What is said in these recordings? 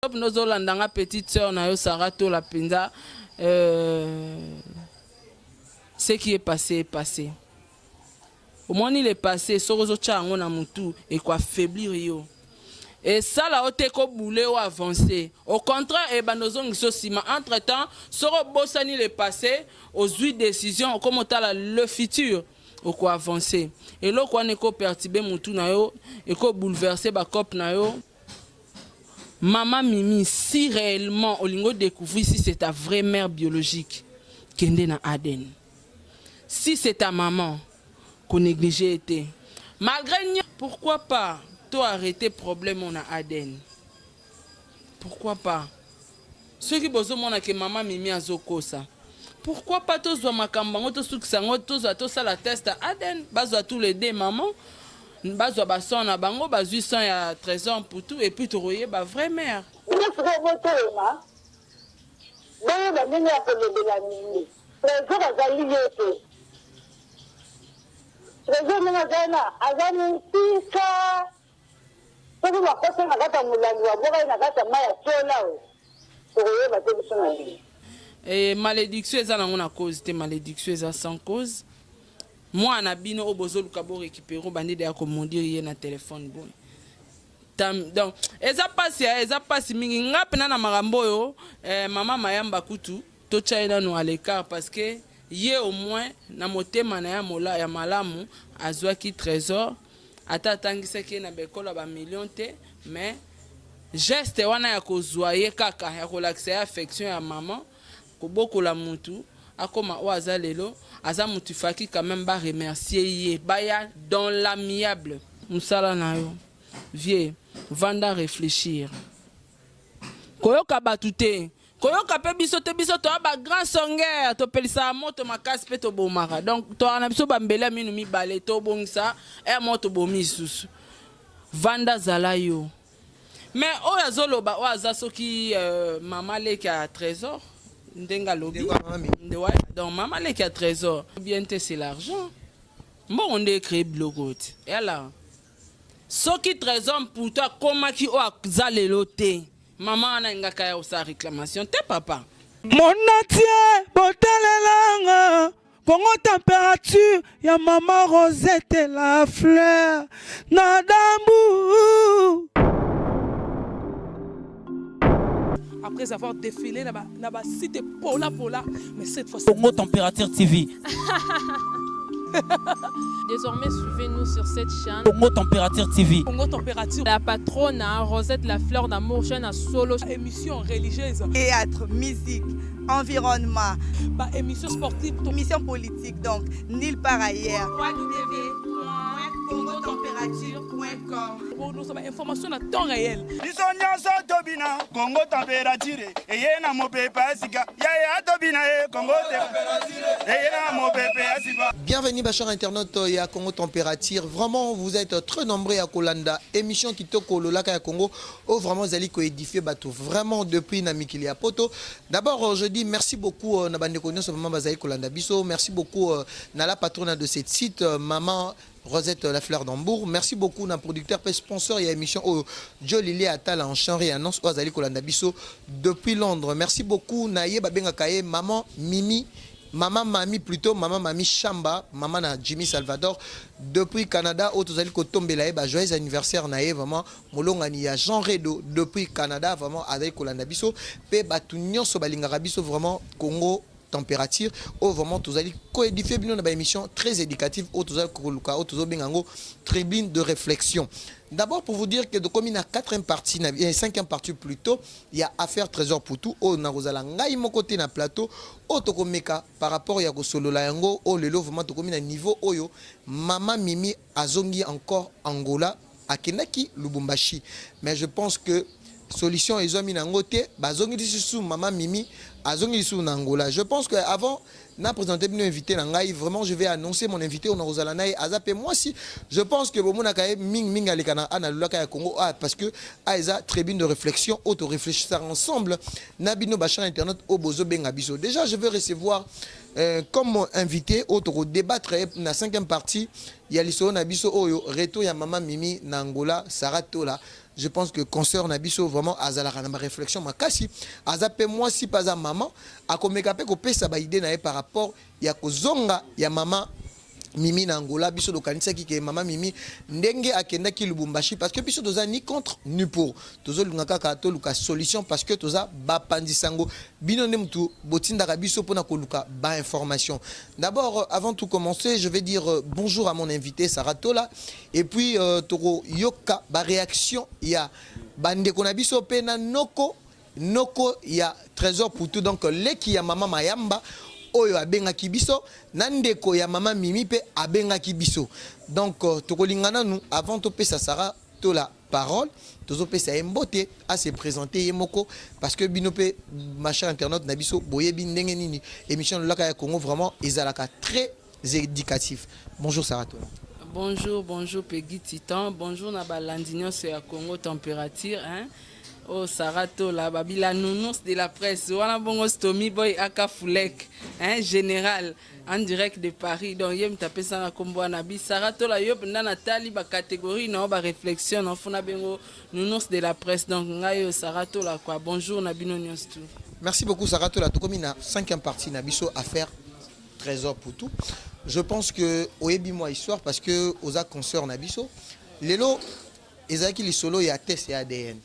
Nous avons petite sœur na yo Sarato la Pinda. Ce qui est passé est passé. Au moins il est passé, sorozo chango na mutu et quoi faiblir yo. Et ça là au teko boulé ou avancé. Au contraire, et ben nous avons entre temps, soro bossani le passé, aux huit décisions, comme le futur, au quoi avancer. Et là quoi neko perturber mutu na yo, et quoi bouleverser ba cop na yo. Maman Mimi, si réellement Olingo découvrir si c'est ta vraie mère biologique, Kende na Aden. Si c'est ta maman qu'on négligeait été. Malgré pourquoi pas toi arrêter problème on a Aden. Pourquoi pas? Ceux qui besoin que maman Mimi a zoko ça. Pourquoi pas tous doit makambango tous sango tous ça la test à Aden, bas tous les deux maman. Bazwa bason na bango bazui son ya trésor pour tout et puis tu royer ba vraie mère. Et malédiction est à cause, malédiction est sans cause. Moi, Nabino Obozo Lukabo récupéré bandi de commander na téléphone bon. Donc, eza passe mingi ngapena na marambo yo maman Mayamba Kutu to chaina no à l'écart parce que yé au moins na motema na ya mola ya malamu azwa ki trésor ata tangisa ki na bekola ba million te mais geste wana ya kozwa kaka ya relaxer affection ya maman koboko la mutu akoma oaza lelo aza mutifaki quand même ba remercier yé baya dans l'amiable musala na yo vieux vanda réfléchir koyoka batute koyoka pe biso to ba grand songeur to pelisa moto makasi pe to bomara donc to ana biso bambela minu mi balé to bongisa moto bomi susu vanda zala yo mais oya zoloba oaza soki mama leki a trésor ndenga lobi donc maman leki a trésor bien c'est l'argent bon on est créé blogot et là ce qui trésor pour toi comment qui a zaleloté maman ana ngaka ya sa réclamation te papa mon atier botalelanga Congo température ya maman Rosette la fleur nadambu. Après avoir défilé là-bas, cité Pola, mais cette fois-ci Congo Température TV. Désormais, suivez-nous sur cette chaîne. Congo Température TV. Congo Température. La patronne, Rosette la fleur d'amour, chaîne à solo. Émission religieuse. Théâtre, musique, environnement. Émission sportive. Émission politique, donc, nulle part ailleurs. www.congotempérature.com. Pour nous avoir information à temps réel. Congo Température. Et na mo pepa sika. Ya tobina Congo Température. Bienvenue chers internautes à Congo Température. Vraiment vous êtes très nombreux à Kolanda. Émission qui toko lolaka ya Congo. Oh vraiment zali ko édifier bateau. Vraiment depuis na mikili ya poto. D'abord je dis merci beaucoup na bande konyo so maman bazali Kolanda biso. Merci beaucoup na la patronne de cette site maman Rosette la fleur d'Hambourg. Merci beaucoup na producteur et sponsor et émission au Joe Lili Atala en chanre et annonce Ozali Kolanda biso depuis Londres. Merci beaucoup na ye babenga kaye maman Mimi. Maman Mami plutôt, maman Mami Chamba, maman na Jimmy Salvador depuis Canada. Autres allez kotombe la joyeux anniversaire nae vraiment molongani ya Jean Redo depuis Canada vraiment avec Kolanda biso pe batunyon so balingara biso vraiment Congo Température. Oh vraiment tous allez coédifier bien dans émission très éducative autres allez koluka autres bengango tribune de réflexion. D'abord pour vous dire que de comme il y a quatrième partie, cinquième partie plutôt, il y a affaire trésor pour tout. Oh na rozala ngai mon côté na plateau, oh tokomeka par rapport ya ko solo la yango, oh lelo vraiment to comme na niveau oyo, maman Mimi azongi encore Angola, akenaki Lubumbashi. Mais je pense que solution ezomi na ngote, bazongi sous maman Mimi azongi sous Angola. Je pense que avant n'a présenté bien invité nangai vraiment je vais annoncer mon invité on a Rosalanaï Azapé moi si je pense que bon nakaye ming alekana ana lulaka ya Congo parce que aiza tribune de réflexion auto réfléchir ensemble nabino bachan internet au bozo benga biso. Déjà je vais recevoir comme invité auto débattre na cinquième partie il y a l'histoire na biso oyo reto ya maman Mimi na Angola Saratola. je pense que concert Nabiso vraiment azalaka na réflexion makasi azape moi si pas à maman akomeka pe ko pesa ba idée na par rapport ya kozonga ya mama Mimi na Angola biso do kanisa ki ke mama Mimi ndenge akenda ki Lubumbashi parce que biso doza ni contre ni pour tozo lunga kaka to luka solution parce que toza ba pandisango bino ne mtu botinda ka biso pona ko luka ba information. D'abord avant tout commencer, je vais dire bonjour à mon invité Sarah Tola et puis toro yoka ba réaction ya bande ko na biso pe na noko ya trésor pour tout donc leki ya mama Mayamba oyo abengaki biso nandeko ya mama Mimi pe abengaki biso donc tokolingana nous avant to pesa Sarah to la parole tozo pesa embote à se présenter yemoko parce que binope ma chère internaute na biso boyebi ndenge nini émission laka ya Congo vraiment ezalaka très éducatif. Bonjour Sarah Tola. Bonjour Peggy Titan, bonjour na balandinyo sur ya Congo température hein. Oh Sarah Tola, babila nounous de la presse. Wana bongo stomi boy aka Fulek, hein, général en direct de Paris. Donc yem tapé ça na kombo na bi Sarah Tola yop na Nathalie ba catégorie na ba réflexion na fona bengo nounous de la presse. Donc ngayo Sarah Tola quoi. Bonjour na bino news tout. Merci beaucoup Sarah Tola. Tout comme na 5e partie na biso affaire trésor pour tout. Je pense que oyebi moi histoire parce que oza concert na biso. Lelo ezaki li solo ya test et ADN.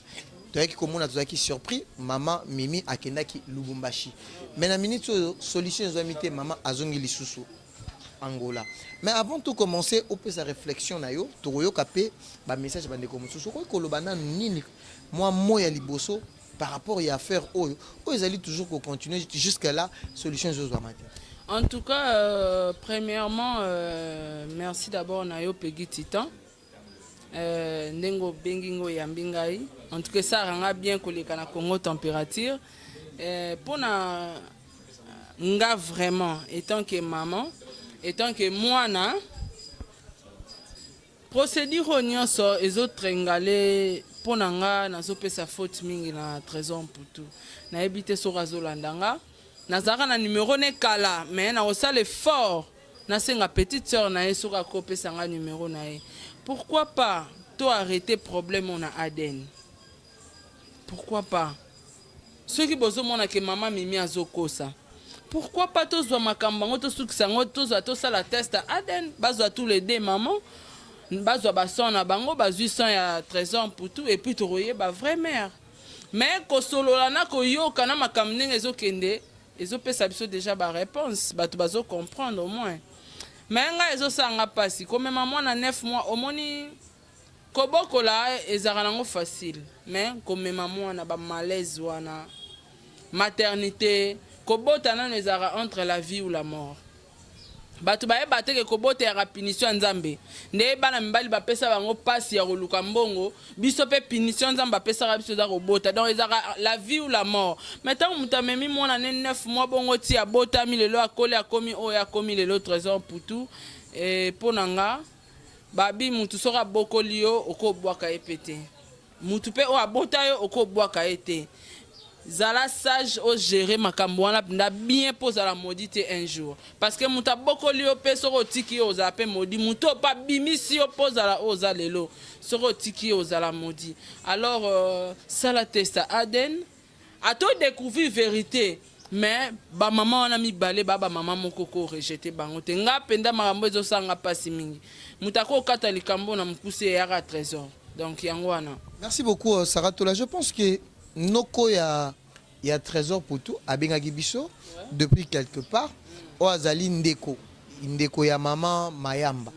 Comme on a tous surpris, maman Mimi akendaki Lubumbashi. Mais la minute solution ils ont mis maman azongi lisusu Angola. Mais avant tout commencer, on peut sa réflexion na yo, toroyo kapé ba message bande comme susu ko kolobana nini moi ya liboso par rapport à affaire oyo ils allaient toujours continuer jusqu'à là solution ils ont matin. En tout cas premièrement merci d'abord na yo Peggy Titan. Nengo bengingo ya mbingai en tout cas ça rend bien koleka na Congo température pour na nga vraiment étant que maman étant que mwana procédure nyonso ezotre ngale pour na nga nazopesa faute mingi na trésor pour tout na ebité so razolandanga nazaka na numéro ne kala mais na osala effort na senga petite sœur na yesoka kopesa nga numéro na ye. Pourquoi pas to arrêter problème on a ADN? Pourquoi pas? Ceux qui besoin mona que maman Mimi azokosa. Pourquoi pas to zo makambango to suksango to zo to sala test ADN bazo tous les deux maman bazo bason na bango bazu 100 ya trésor pour tout et puis to royer ba vraie mère. Mais ko solo la na ko yoka na makamnenge ezokende ezopesa biso déjà ba réponse bato bazo comprendre au moins. Mais nga ezosanga pasi comme maman na 9 mois omoni kobokola ezaka nango facile mais comme maman na ba malaise wana maternité kobota nano ezaka entre la vie ou la mort bato baye bateke kobota ya punition nzambe nde bana mibali bapesa bango pasi ya koluka mbongo biso pe punition nzambe bapesa biso za kobota donc ezaka la vie ou la mort maintenant muta memi mona ne 9 mois bongo ti abota mi lelo akole akomi oya akomi lelo trésor pour tout et ponanga babi mutu soka bokoli yo okobwaka epete mutu pe o abota yo okobwaka ete zala sage au gérer makambo wana na bien poser la maudite un jour parce que muta bokoli yo pe soko tiki yo za pe maudit muto pa bimisi yo poser la oza lelo soko tiki yo za la maudit alors ça la test ADN a to découvrir vérité mais ba maman wana mi balé ba maman moko rejeter bango te nga penda makambo ezo sanga pasi mingi mutako kata likambo na mukuse ya trésor donc yango wana. Merci beaucoup Sarah Tola. Je pense que noko ya trésor pour tout abengaki biso depuis quelque part o azali ndeko ya maman Mayamba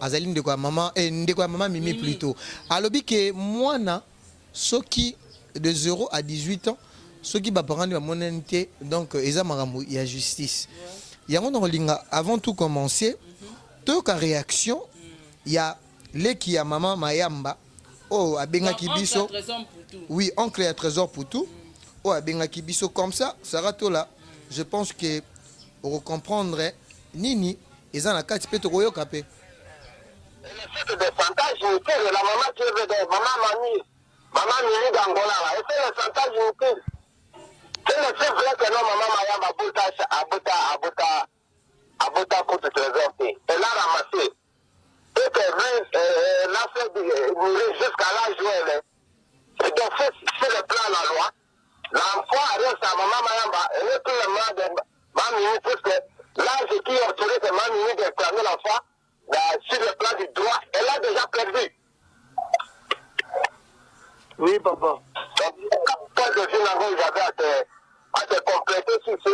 azali ndeko ya maman ndeko ya maman Mimi plutôt alobi que mwana soki de 0 à 18 ans soki ba parents ba monente donc eza makambo ya justice yango na linga avant tout commencer to ka réaction ya leki ya maman Mayamba oh abengaki biso oui oncle ya trésor pour tout oh abengaki biso comme ça Sarah Tola je pense que on comprendrait nini eza na kati pe to koyoka pe le chantage inutile la maman qui veut de maman Mimi d'Angola et c'est le chantage inutile c'est le fait vrai que non maman Mayamba abota pour te trésor elle a ramassé et que lui l'a fait jusqu'à l'âge où elle est sur le plan de la loi, l'enfant reste à maman Mayamba, elle n'est plus le main de Mamini, puisque l'âge qui est autorisé de Mamini de réclamer l'enfant, sur le plan du droit, elle a déjà perdu. Oui, papa. Donc, quand je viens j'avais à te compléter sur ce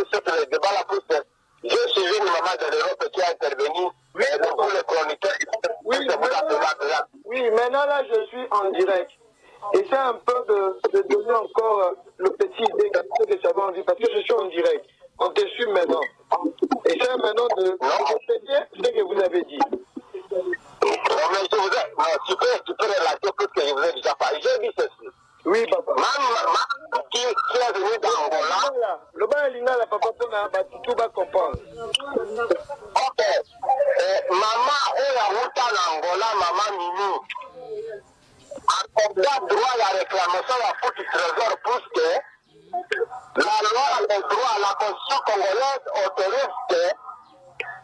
débat-là, puisque j'ai suivi une maman de l'Europe qui a intervenu, mais pour le chroniqueur, oui, maintenant là, je suis en direct. Essaie un peu de donner encore le petit idée que ça va en dire, parce que je suis en direct. On te suit maintenant. Essaie maintenant de répéter ce que vous avez dit. Tu peux relater tout ce que je vous ai déjà parlé. J'ai dit ceci. Oui, papa. Maman qui est venue d'Angola. Le bas est là, papa, tout va comprendre. Ok. Maman, elle a route en Angola, maman Mimi. A droit à la réclamation à la faute du trésor, puisque la loi a le droit à la constitution congolaise autorise que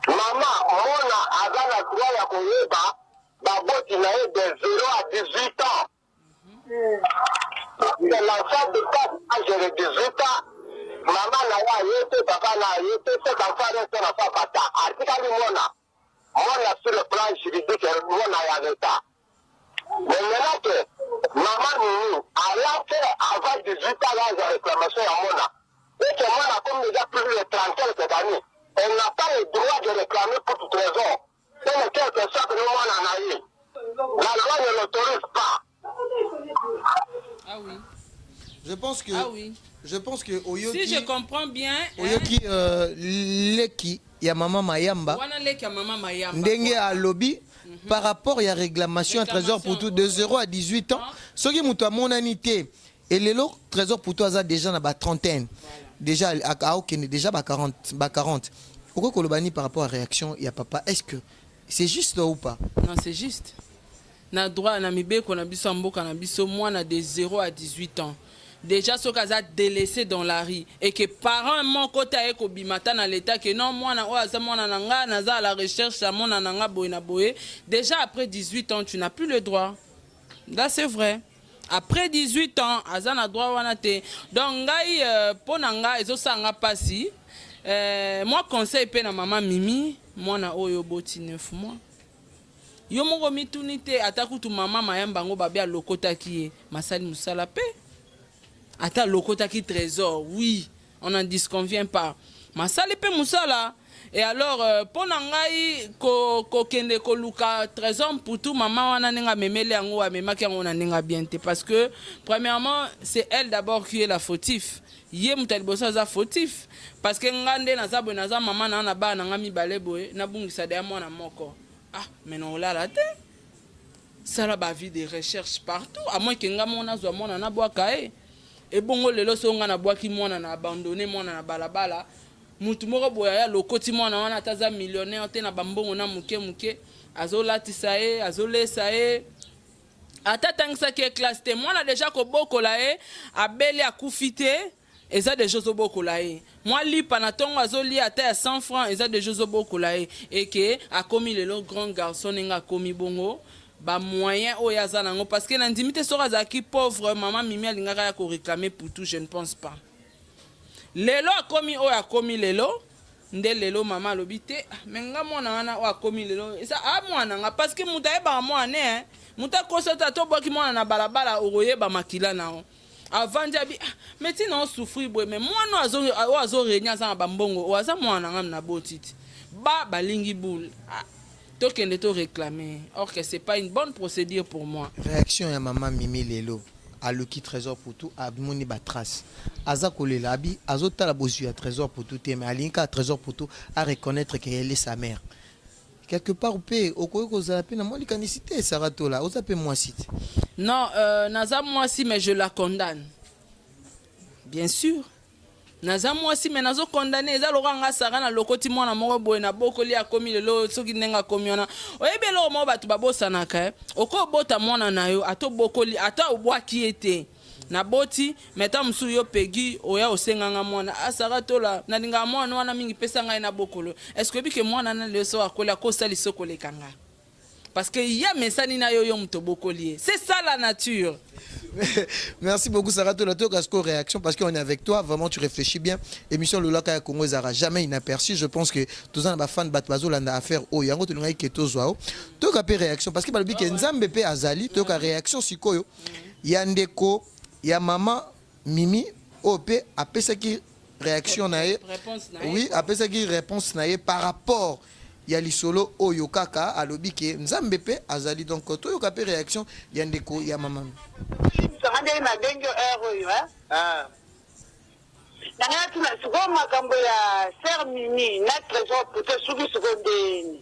maman, mona, a le droit à koyeba, baboti na de 0 à 18 ans. C'est l'enfant de 4 âge de 18 ans, maman n'a yété, papa n'a yété, cet enfant reste l'enfant pata. Article mona, mona sur le plan juridique, mona y a l'état. Mais maintenant que maman Mimi a fait avant 18 ans l'âge de réclamation à Mona, et que Mona comme déjà plus de 30 quelques années, elle n'a pas le droit de réclamer pour tout trésor. C'est quelque chose que nous Mona a eu. La loi ne l'autorise pas. Ah oui. Je pense que... Ah oui. Je pense que Oyoki... Si je comprends bien... Oyoki leki ya mama Mayamba. Wana leki ya mama Mayamba. Ndenge à lobby. Par rapport à la réclamation à trésor pour tout de 0 à 18 ans, ce qui est mon anité et les lots trésor pour toi ça déjà dans la trentaine, déjà à aucun déjà à 40. Pourquoi Kolobani par rapport à la réaction il y a papa, est-ce que c'est juste ou pas? Non, c'est juste. Na droit na mibe qu'on a biso mboka na biso moi na de 0 à 18 ans. Déjà ce cas délaissé dans la rue et que parents mon côté avec obimata dans l'état que non moi na oaza moi na nga naza à la recherche à mon nanga boyna boye. Déjà après 18 ans tu n'as plus le droit. Là c'est vrai. Après 18 ans azana droit wana te. Donc ngai ponanga ezo sanga pasi. Moi conseil pe na maman Mimi moi na oyo boti 9 mois. Yo moko mitunite atakutu maman Mayamba ngo babia lokota ki masali musala pe. Ata lokota qui trésor, oui, on n'en disconvient pas. Ma salipe musala. Et alors, pour nangai ko kende ko luka trésor pour tout maman wana nenga memele ango a memaki ango na nenga biente parce que premièrement, c'est elle d'abord qui est la fautif. Yé mutalibosa za fautif parce que ngande na zabo na za maman na ba na ngami baleboe na bungisa de mwana moko. Ah, mais non là la tête. Ça la ba vie de recherche partout à moins que ngamona zo mona na boaka et bongo lelo songa na boaki mwana na abandonné mwana na balabala mutu moko boya ya lokoti mwana wana taza millionnaire te na bambongo na muke azolatisa ye azolesa ye ata tangisa ke classe te mwana déjà ko bokola ye abeli akufite eza de jozo bokola ye moi lipa na tongo azoli ata ya 100 francs eza de jozo bokola ye et que a commis le grand garçon nga commis bongo ba moyen o yaza nango parce que l'indimité sera zaki pauvre maman Mimi alingaka ya ko réclamer pour tout je ne pense pas lelo a commis o ya commis lelo nde lelo maman lobité menga mona wana o a commis lelo ça a mwana nga parce que muta eba mwana hein muta kosota to boki mwana na balabala oye ba makila nao avant diabi mais ti non souffrir boy mais mwana azo renya za bambongo o aza mwana nga na botiti ba balingi boule tokende to réclamer or que c'est pas une bonne procédure pour moi. Réaction ya maman Mimi lelo aluki trésor pour tout abimoni ba trace aza kolela abi azota la bozu ya trésor pour tout mais alinka trésor pour tout à reconnaître qu'elle est sa mère quelque part pe okoyo kozala pe na moli kanicité saratola oza pe moi site non naza moi si mais je la condamne bien sûr naza moi si mais nazo condamner eza lokanga sara na lokoti mwana moko boye na bokoli akomi lelo soki nenga komiona oyebelo mo batu babosana ka okobota mwana na yo ato bokoli ata obwaki ete na boti meta musu yo pegi oya osenganga mwana asara tola na linga mwana wana mingi pesa ngai na bokolo est-ce que bike mwana na leso akola ko sali soko lekanga parce que ya mesani na yo yo moto bokolié. C'est ça la nature. Merci beaucoup Sarah Tolato Casco réaction parce qu'on est avec toi, vraiment tu réfléchis bien. Émission Lolaka Congo Zara jamais inaperçu. Je pense que tous les fans Batbazo landa affaire oh yango to ngai keto zwao. To ka pe réaction parce que balobi ke Nzambe pe azali to ka réaction sikoyo. Ya ndeko ya mama Mimi OP apesa ki réaction nae. Oui, apesa ki réponse nae par rapport ya lisolo oyo kaka alobi ke Nzambe pe azali donc to yo ka pe réaction ya ndeko ya mama. Sangande na dengo oyo ah nanga tuna suko makambo ya Sœur Mimi na trésor puto suki seconde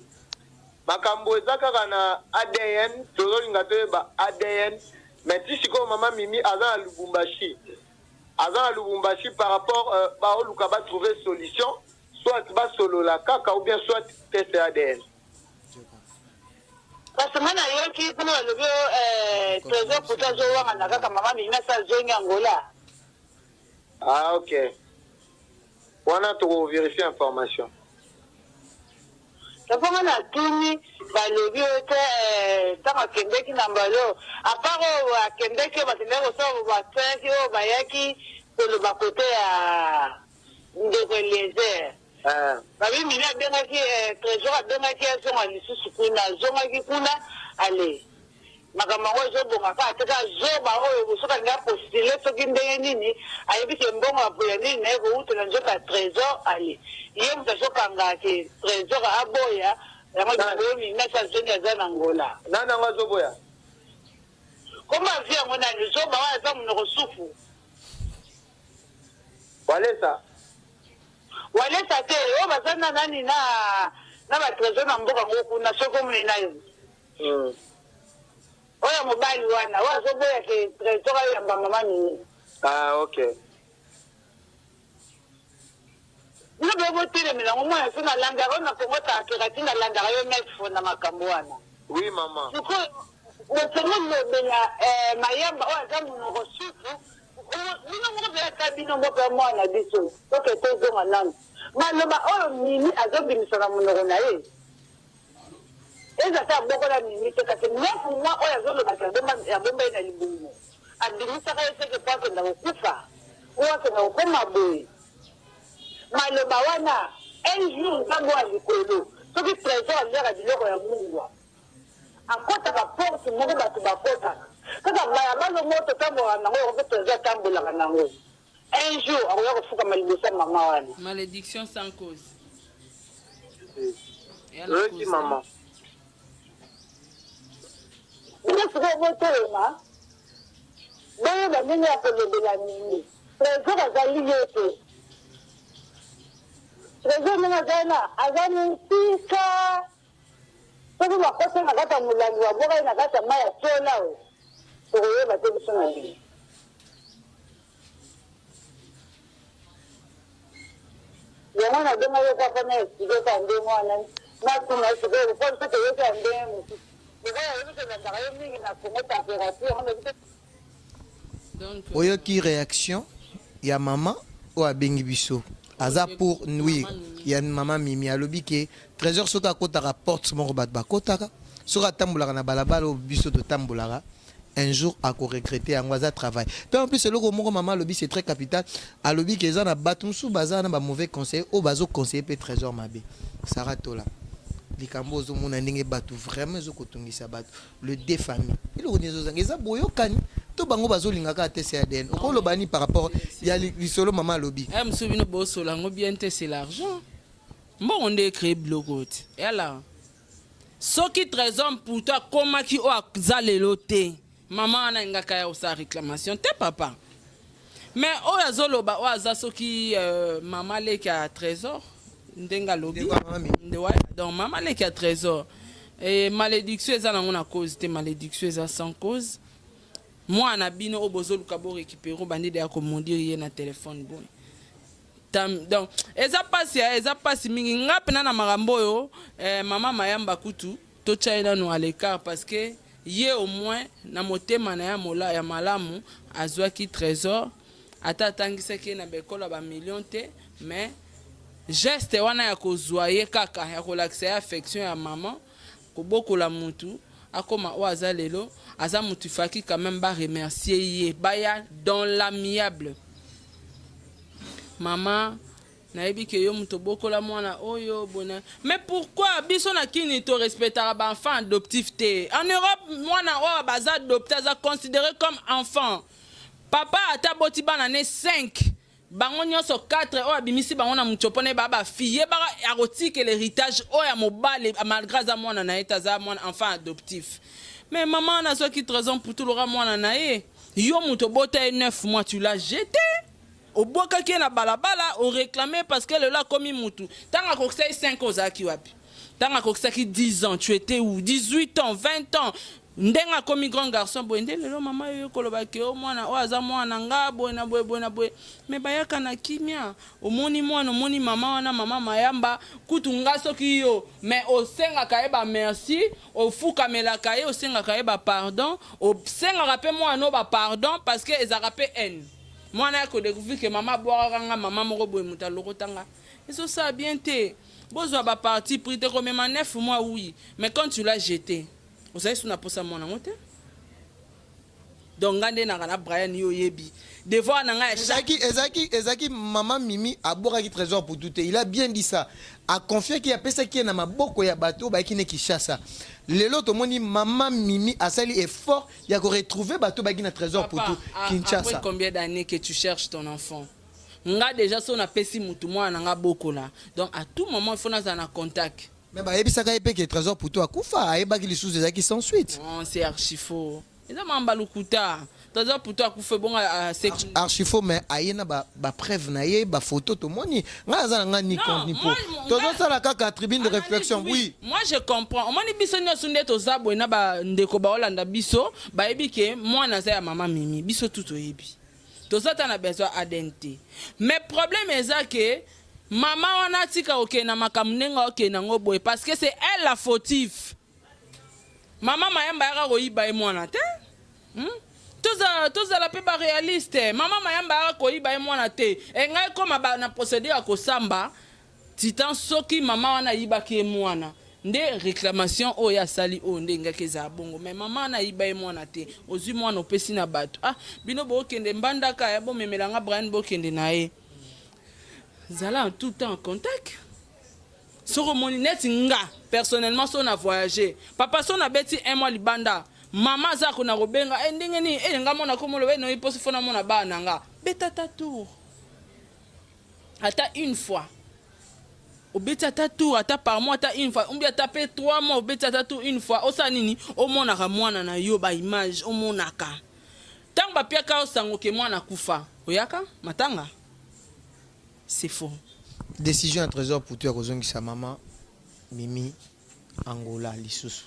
makambo ezaka na ADN tozolinga toyeba ADN mais ti siko mama Mimi aza na Lubumbashi par rapport ba oluka ba trouver solution soit ba solo la kaka ou bien soit test ADN. Parce que maintenant il y a qui pour le trésor pour ta joie na kaka mama Mimi sa zongi Angola. Ah OK. Wana to vérifier information. Ça fait na tuni ba le bio te ta makendeki na mbalo aparo akendeki ba tele ko so ba tsaki o ba yaki ko le ba côté ya ndeko Eliezer. Babi Mimi abengaki trésor abengaki azonga lisusu kuna azongaki kuna ale makambo ngo ezobonga ka ateka zoba oyo bosoka nga postile soki ndenge nini ayebi ke mbongo apoya nini naye koutela nzoka trésor ale ye moto azokanga ke trésor aboya yango liboyo Mimi azongi aza na Angola nani yango azoboya komba avi yango nani zoba oyo aza monoko sufu walesa walesa te oyo baza na nani na batrésor na mboka ngo kuna soki omoni na yo oyo mobali wana oyo azoboya ke trésor ayamba mama Mimi. Ah OK. Ino bobotelemela ngo mwana so na landaka oyo na Kongo takela tinda landaka yo metfo na makambo wana. Oui mama. Siko osengo lobela mayamba oyo aza monoko sufu bino moko beyaka bino mboka mwana biso soki tozonga nanu maloba oyo Mimi azobimisa na monoko na ye eza ta bokola Mimi te kasi nefu mwa oyo azolobaka yabomba ye na libungu abimisaka ye seke po akenda kokufa oyo akenda kokoma boye maloba wana un jour ntango ya likolo soki trésor aliaka biloko ya mungwa akotaka porte moko bato bakotaka kaka mbala balongo totambolaka nango yokoki trésor atambolaka nango un jour akoya kofukama liboso ya mama wana Malédiction sans cause. Oyoki mama bino sikoyo botelema boyeba ndenge ya kolobela Mimi trésor azali ye te trésor ndenge azalina aza mosika soki bakose na kati ya molangi wabokai na kati ya mai ya tiola oyo tokoyeba te biso na bino yango nabenga yo kaka na esike ka ndenge wana natuna sikoyo po mpe toyoka ya ndenge mosusu ekoya yebi kozandaka yo mingi na Kongo température Oyoki réaction ya mama o abengi biso aza pour oui ya mama Mimi alobi ke trésor soki akotaka porte moko bato bakotaka soki atambolaka na balabala o biso totambolaka un jour ako regretter yango aza travail pe en plus eloko moko mama alobi c'est très capital alobi ke eza na bato mosusu baza na ba mauvais conseil o bazo conseiller pe trésor mabe Sarah Tola likambo ozomona ndenge bato vraiment ezokotungisa bato le deux familles eloko nezozanga eza boyokani to bango bazolingaka te CADN okoloba ni par rapport ya lisolo mama alobi mosusu bino bosola ngo bien te c'est l'argent mbongo nde ecrée biloko te yala soki trésor mputo akomaki oyo aza lelo te mama wana engaka ya kosala réclamation te papa mais oyo azoloba oyo aza soki mama leki ya trésor ndenge alobi donc mama leki ya trésor malédiction eza nango na cause te malédiction eza sans cause mwana bino oyo bozoluka borécupere bandi deya komondiri ye na telefone boye donc eza pasi mingi nga mpena na makambo oyo mama mayamba kutu totya ye nano à l'écart parce que ye au moins na motema na ya malamu azwaki trésor ata atangisaki ye na bekolo ya bamillion te mais geste wana ya kozwa ye kaka ya kolakisa ye affection ya mama kobokola mutu akoma o aza lelo aza mutu faki quand même ba remercier ye baya dans l'amiable. Maman nayebi ke yo mutu bokola mwana oyo bona. Mais pourquoi biso na kini to respectera ba enfant adoptif te? En Europe mwana o baza adopté aza considéré comme enfant. Papa ata boti bana ne 5 bango nyonso 4 oyo abimisi bango na mutopone baba fille baka arotike l'héritage oyo mobale malgré za mwana na eta za mwana enfant adoptif. Mais maman na soki 13 ans pour tout le mwana na ye yo muto bota 9 mois tu l'as jeté au boka ki na balabala au réclamer parce que le là comme mutu tanga kokisa 5 ans zaki wapi tanga kokisa ki 10 ans tu étais où 18 ans 20 ans ndenga komi grand garçon boy ndele lo mama yo koloba ke o mwana o aza mwana nga boy na boy me bayaka na kimia omoni mwana omoni mama wana mama mayamba kutunga soki yo mais o senga kaeba merci o fuka melaka ye o senga kaeba pardon o senga rapé moi no ba pardon parce que ezaka pe haine mwana ko découvrir que mama boira nga mama moko boy muta lokotanga eso ça bien te bozwa ba parti pris te comme 9 mois oui mais quand tu l'as jeté vous savez si on a posé à mon amote donc gande na kana Brian yo yebi des fois na nga Ezaki maman Mimi a boraki trésor pour tout il a bien dit ça a confié qu'il a pesa qui na maboko ya bateau ba ki ne Kinshasa lelo to moni maman Mimi a sali effort il a retrouver bateau ba ki na trésor pour tout Kinshasa. Après combien d'années que tu cherches ton enfant nga déjà so na pesi mutu mwana nga bokola donc à tout moment il faut na na contact. Mais bah ebisaka epé que trésor pour toi kufa ayebaki les choses déjà qui sont suite. Non, c'est archi faux. Eza mamba lukuta. Trésor pour toi kufa bon archi faux mais ayena ba preuve na ye ba photo to moni. Nga za nga ni compte ni po. Todo ça la kaka tribune de réflexion oui. Moi je comprends. Moni biso nyoso ndeto zabo na ba ndeko ba Holanda biso ba yebi ke mwana za ya mama Mimi biso tout oyebi. To ça t'en a besoin adente. Mais problème est que maman on a tika ok na makamnenga ok na ngoboy parce que c'est elle la fautive. Maman mayamba yaka koyiba e mwana te. Tous la pepa réaliste. Maman mayamba yaka koyiba e mwana te. E ngai koma ba na procéder à kosamba. Titan soki maman wana yiba ki e mwana. Nde réclamation o ya sali o nde ngake za bongo mais maman na yiba e mwana te. Ozui mwana opesi na bato. Ah bino bo kende mbandaka ya bo memelanga Brian bo kende na ye. Zala tout le temps en contact. Sur mon net nga personnellement son a voyagé. Papa son a beti un mois libanda. Maman za ko na robenga ndengeni nga mona ko molo we no iposi fona mona ba nanga. Beta ta tour. Ata une fois. Au beta ta tour ata par mois ata une fois. On bien taper 3 mois au beta ta tour une fois. O sanini o mona ka mwana na yo ba image o mona ka. Tant ba pia ka o sango ke mwana kufa. Oyaka matanga. C'est faux. Décision à trésor pour toi, Kozongi sa maman, Mimi, Angola, Lissous.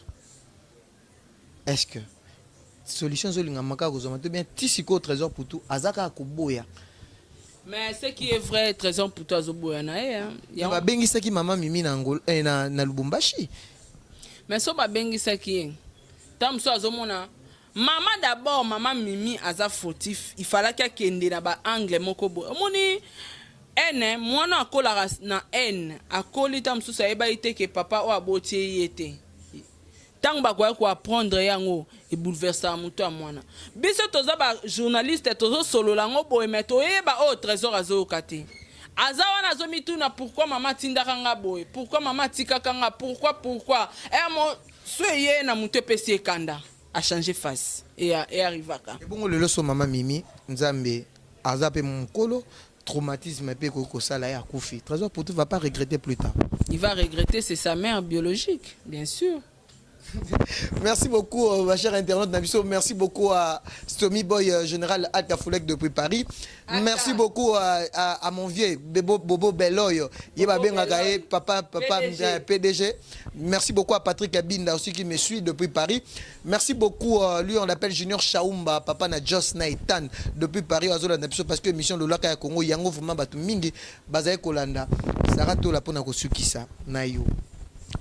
Est-ce que solution Zolingamaka Kozongi bien Tissiko trésor pour tout, Azaka Koboya. Mais ce qui est vrai, trésor pour toi, Zoboya nae. Ya ba bengi saki maman Mimi na Angola na Lubumbashi. Mais so ba bengi saki. Tam so azomona. Maman d'abord, maman Mimi aza fautif. Il fallait qu'elle kende na ba angle moko bo. Moni ene mwana akola na en akoli tam susa eba ite ke papa o aboti yete tang ba ko apprendre yango e bouleverser muto a mwana biso toza ba journaliste tozo solo lango boye meto eba o trésor azo kate aza wana zo mituna pourquoi maman tindaka nga boye pourquoi maman tikaka nga pourquoi mo soye na muto pesi kanda a changer face et arrivaka et bongo le leso maman Mimi nzambe aza pe mukolo traumatisme pe ko sala ya kufi trésor pour tout va pas regretter plus tard. Il va regretter, c'est sa mère biologique bien sûr. Merci beaucoup, ma chère internaute Nabiso. Merci beaucoup à Stomy Boy, général Alta Foulek depuis Paris. Merci beaucoup à mon vieux Bobo Beloy, papa PDG. Merci beaucoup à Patrick Abinda aussi qui me suit depuis Paris. Merci beaucoup, lui on l'appelle Junior Chaumba, papa na Jos Naitan depuis Paris. Parce que mission de l'Aka Congo, Yango vraiment Batu Mingi, Bazae Kolanda, Sarato la Pona Kosukisa, Nayo.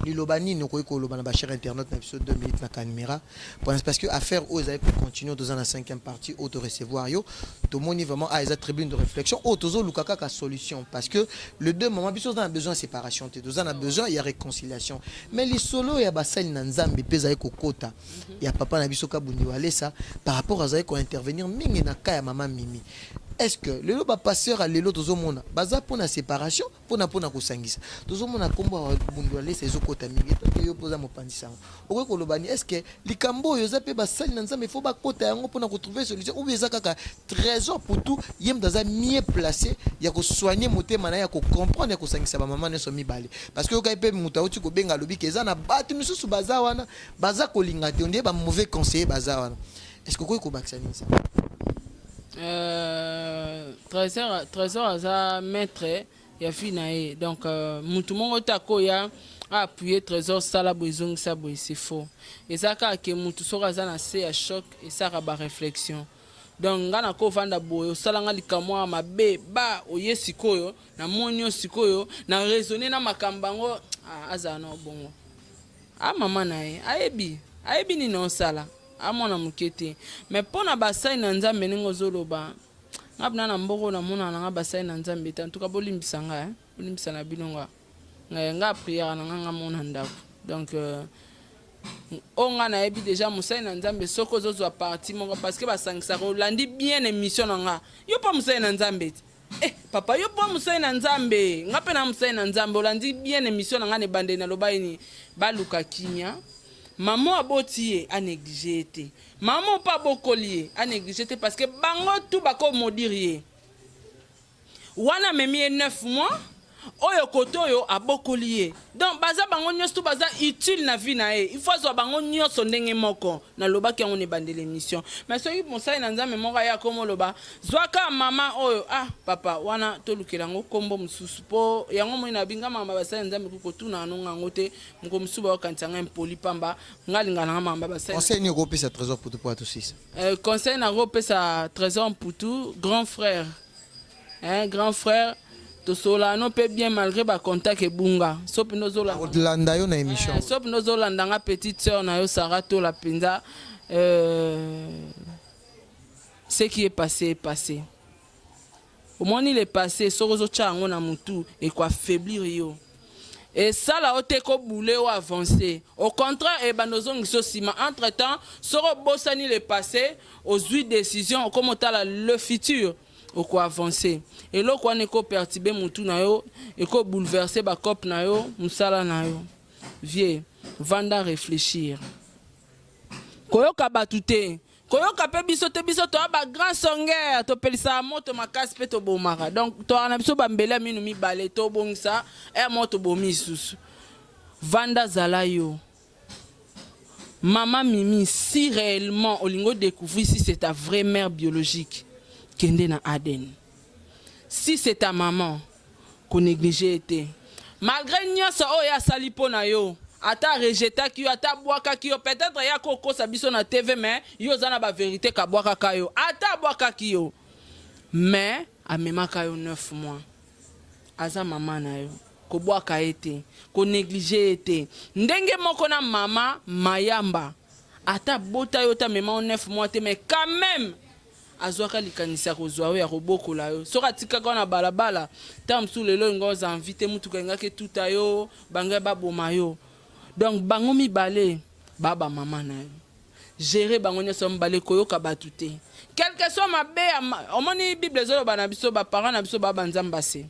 Lilobani nous koyko lobana ba cher internet na épisode 2 minutes na caméra parce que affaire aux avez pu continuer dans la 5e partie auto recevoir yo tout monde vraiment à esa tribune de réflexion autozo lukaka ka solution parce que le deux moments biso a besoin de séparation te deux a besoin il y a réconciliation mais les solo ya basali na nzambe peza eko kota ya papa na biso ka bundi wale ça par rapport à ça ko intervenir mingi na ka ya maman Mimi. Est-ce que le loba passeur à l'élo tozo mona baza pour la séparation pour na kosangisa tozo mona kombo bundu ale sezo kota mingi to yo poza mopandisa okwe ko lobani est-ce que likambo yo zape basali na nzambe faut ba kota yango pour na trouver solution ou bien ça kaka trésor pour tout yem daza mieux placé ya ko soigner motema na ya ko comprendre ya ko sangisa ba maman neso mibale parce que okape muta uti ko benga lobi keza na batu misusu baza wana baza ko linga te on ba mauvais conseiller baza wana est-ce que ko baksanisa Trésor aza maître ya finae donc mutu mongo tako ya appuyer Trésor sala boizong sa boy c'est faux et ça ka ke mutu soka za na se ya choc et ça ba réflexion donc ngana ko vanda boyo sala nga likamwa mabe ba oyesi koyo na monyo sikoyo na raisonner na makambango aza no bongo mama nae ayebi ni non sala amona mukete mais pona basai na nzambe ningo zoloba ngabna na mboko na mona na basai na nzambe ta ntuka bolimbisa nga bolimbisa na bilonga nga prière na nga mona ndako donc onga na ebi déjà musai na nzambe soko zozo parti moko parce que basangisa ko landi bien émission na nga yo pa musai na nzambe papa yo pa musai na nzambe ngape na musai na nzambe landi bien émission na nga ne bande na lobaini baluka kinya. Maman a botié a négligé. Maman pas bokolié a négligé parce que bango tout bako modirier. Wana memi 9 mois. Oyo koto yo a bokolié. Donc baza bango nyos tout baza utile na vie na e. Il faut zo bango nyos ndenge moko na loba ki on e bande l'émission. Mais soki monsai na nzambe moko ya komo loba. Zwaka mama oyo papa wana tolukela ngo kombo mususu po yango mo ina binga mama basai nzambe ko tuna nonga ngote mko musuba okantanga impoli pamba ngalinga na mama basai. Conseil ni ko pesa trésor pour tout pour tous six. Conseil na ko pesa trésor pour tout grand frère. Grand frère to sola no pe bien malgré ba contact e bunga sop no zola landa yo na émission sop no zola ndanga petite sœur na yo Sarato la penza ce qui est passé au moins il est passé sorozo chango na mutu et quoi faiblir yo et ça la ote ko boule ou avancer au contraire e banozong so sima entre temps soro bosani le passé aux huit décisions comme tala le futur au quoi avancer et là quoi ne ko perturber mutu na yo et ko bouleverser ba cop na yo musala na yo vieux vanda réfléchir koyoka batute koyoka pe biso to ba grand songeur to pelisa moto makasi pe to bomaka donc to ana biso bambela minu mi balé to bongisa moto bomi susu vanda zala yo maman Mimi si réellement olingo découvrir si c'est ta vraie mère biologique kende na Aden. Si c'est ta maman qu'on négligé été malgré nyonso oya salipo na yo ata rejeta ki yo ata boaka ki yo peut-être ya koko sabiso na TV mais yo zana ba vérité ka boaka ka yo ata boaka ki yo mais amema ka yo 9 mois aza maman na yo ko boaka été ko négligé été ndenge moko na mama mayamba ata bota yo ta mema 9 mois te mais quand même azwaka likanisa kozwa ya roboko la yo soka tika kona balabala tam sous lelo ngoza invité mutu kenga ke tuta yo banga baboma yo donc bango mibale baba mama na yo gérer bango nyoso mbale koyoka batute quel que soit mabe omoni bible zolo bana biso ba parents na biso baba nzamba se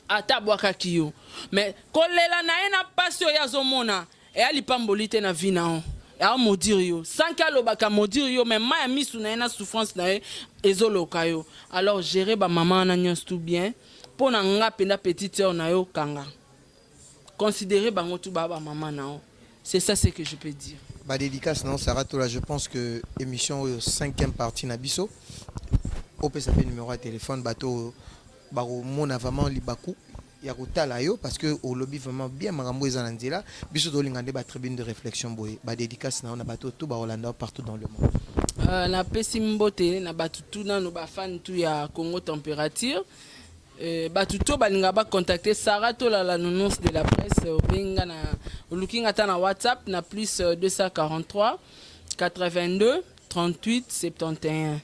ata bwaka kiyo mais kolela na ena pasio ya zomona e ali pambolite na vina a maudire yo sans qu'alo baka maudire yo mais ma misu na ena souffrance na ezoloka yo alors gérer ba maman na nyos tout bien pour na nga penda petite sœur na yo kanga considérer bango tout baba maman na c'est ça ce que je peux dire ba dédicace non Sarato là je pense que émission 5e partie na biso au pesa numéro de téléphone bateau baro mona vraiment libaku ya kotala yo parce que au lobby vraiment bien marambo ezana nzela biso to lingande ba tribune de réflexion boye ba dédicace na bato tout ba Hollanda partout dans le monde na pesi mbote na bato tout na no ba fan tout ya Congo température batuto balinga ba contacter Sarah Tola la nonce de la presse benga na looking ta na WhatsApp na plus 243 82 38 71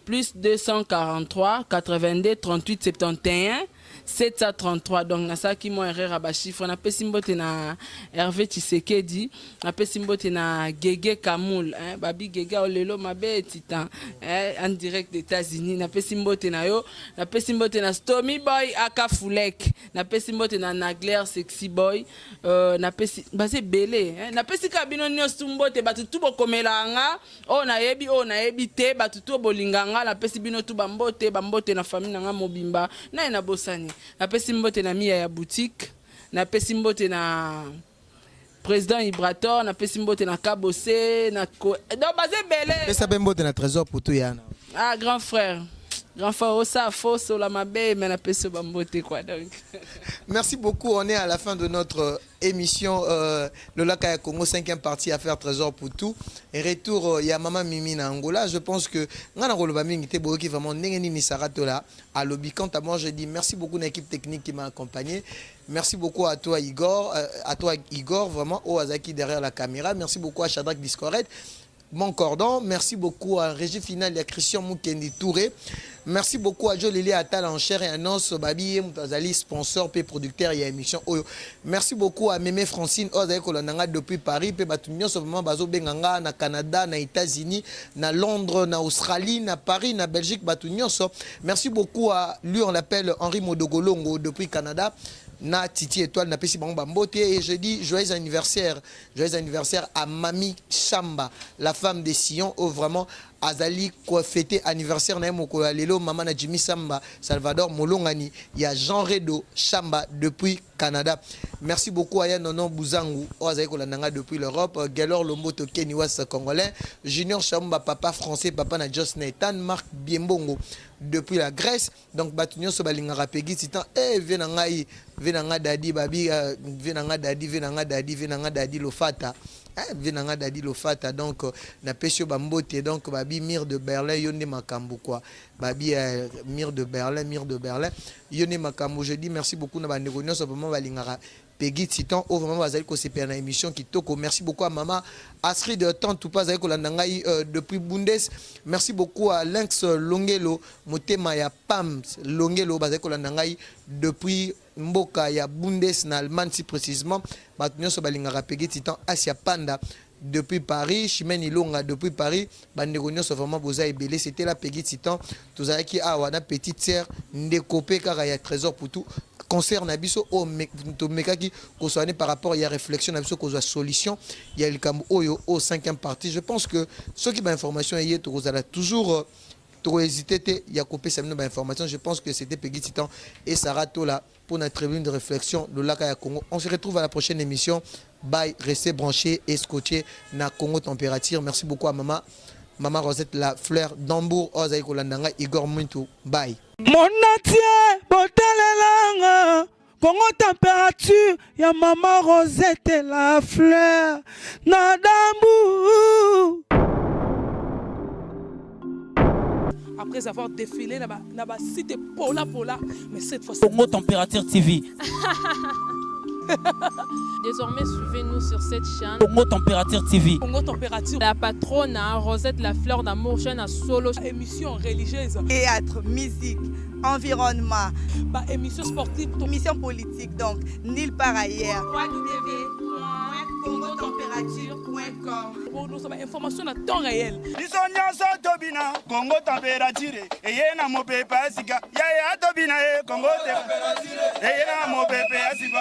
plus 243 82 38 71 733. Donc na ça qui mo erreur ba chiffre na pesimbote na Hervé Tshisekedi na pesimbote na Gege Kamoul babi Gege olelo mabe titan en direct des États-Unis na pesimbote na yo na pesimbote na Stomy Boy Akafulek na pesimbote na Nagler Sexy Boy na pesi base belé na pesika bino nyonso mbote batu tubo komelanga o na yebi te batu to bolinganga na pesi bino tu bambote na famille nga mobimba na bosani na pesi mbote na Mia ya boutique na pesi mbote na président Ibrator na pesi mbote na Kabose na donc basé belé pesa mbote na trésor pour tout yana grand frère ça fausse la mabe mais na pesi bambote quoi donc. Merci beaucoup, on est à la fin de notre émission le Lakaya Congo 5e partie affaire trésor pour tout et retour il y a maman Mimi na Angola. Je pense que ngana koloba mingi te boki vraiment ndengeni ni Saratola à lobby. Quant à moi je dis merci beaucoup à l'équipe technique qui m'a accompagné. Merci beaucoup à toi Igor vraiment au Azaki derrière la caméra. Merci beaucoup à Shadrach Discoret mon cordon. Merci beaucoup à Régie Finale et à Christian Moukendi Touré. Merci beaucoup à Joe Lili Atal en chair et annonce Babi Moutazali sponsor et producteur et émission Oyo. Merci beaucoup à Mémé Francine Ozaï Kolananga depuis Paris pe batunyo seulement bazo benganga na Canada, na États-Unis, na Londres, na Australie, na Paris, na Belgique batunyo so. Merci beaucoup à lui on l'appelle Henri Modogolongo depuis Canada. Na Titi Étoile na pesi bango bambote et je dis joyeux anniversaire à Mami Chamba, la femme de Sion, oh vraiment Azali quoi fêter anniversaire na moko lelo maman na Jimmy Samba Salvador Molongani, il y a Jean Redo Chamba depuis Canada. Merci beaucoup à Yanonon Bouzangou Azali Kolananga depuis l'Europe, Galor Lomboto Keniwas congolais, Junior Chamba papa français papa na Jos Nathan, Marc Biembongo depuis la Grèce. Donc batunyo so balinga rapegi titan venanga dadi babi venanga dadi lofata venanga dadi lofata donc na pesio bambote donc babi Mire de Berlin yonde makambu quoi babi Mire de Berlin yonde makambu. Je dis merci beaucoup na bandeko nyonso vraiment balinga Peggy Titan au vraiment bazali ko sepé na émission kitoko. Merci beaucoup à maman Astrid de temps tout pas ko landangai depuis Bundes. Merci beaucoup à Lynx Longelo motema ya Pam Longelo bazali ko landangai depuis Mboka ya Bundes na Allemagne si précisément. Batunyo so balinga Peggy Titan Asia Panda depuis Paris, Chimène Ilonga depuis Paris, bandeko so vraiment boza ebelé. C'était la Peggy Titan tozala ki awana petite sœur ndekopé kaka ya trésor pour tout concert na biso o mekaki ko soane par rapport il y a réflexion na biso ko solution il y a le kambo oyo au 5e partie. Je pense que ceux qui ba information hier to kozala toujours trop hésité il y a coupé ça ba information. Je pense que c'était Peggy Titan et Sarah Tola pour notre tribune de réflexion de Lakaya Congo. On se retrouve à la prochaine émission. Bye, restez branchés et scotchés na Congo Température. Merci beaucoup à maman Rosette la fleur d'Ambour Ozaï Kolandanga Igor Muntu. Bye. Mon atier, botalelanga, Congo Température, ya maman Rosette la fleur d'Ambour. Après avoir défilé là-bas, cité Pola, mais cette fois-ci. Congo Température TV. Désormais, suivez-nous sur cette chaîne. Congo Température TV. Congo Température. La patronne Rosette la fleur d'amour, chaîne à solo. Émission religieuse. Théâtre, musique, environnement. Émission sportive. Émission politique, donc nulle part ailleurs. www.congotempérature.com. Pour nous avoir information à temps réel. Isonyaso tobina Congo Température eyena mopepa sika ya tobina Congo Température eyena mopepa sika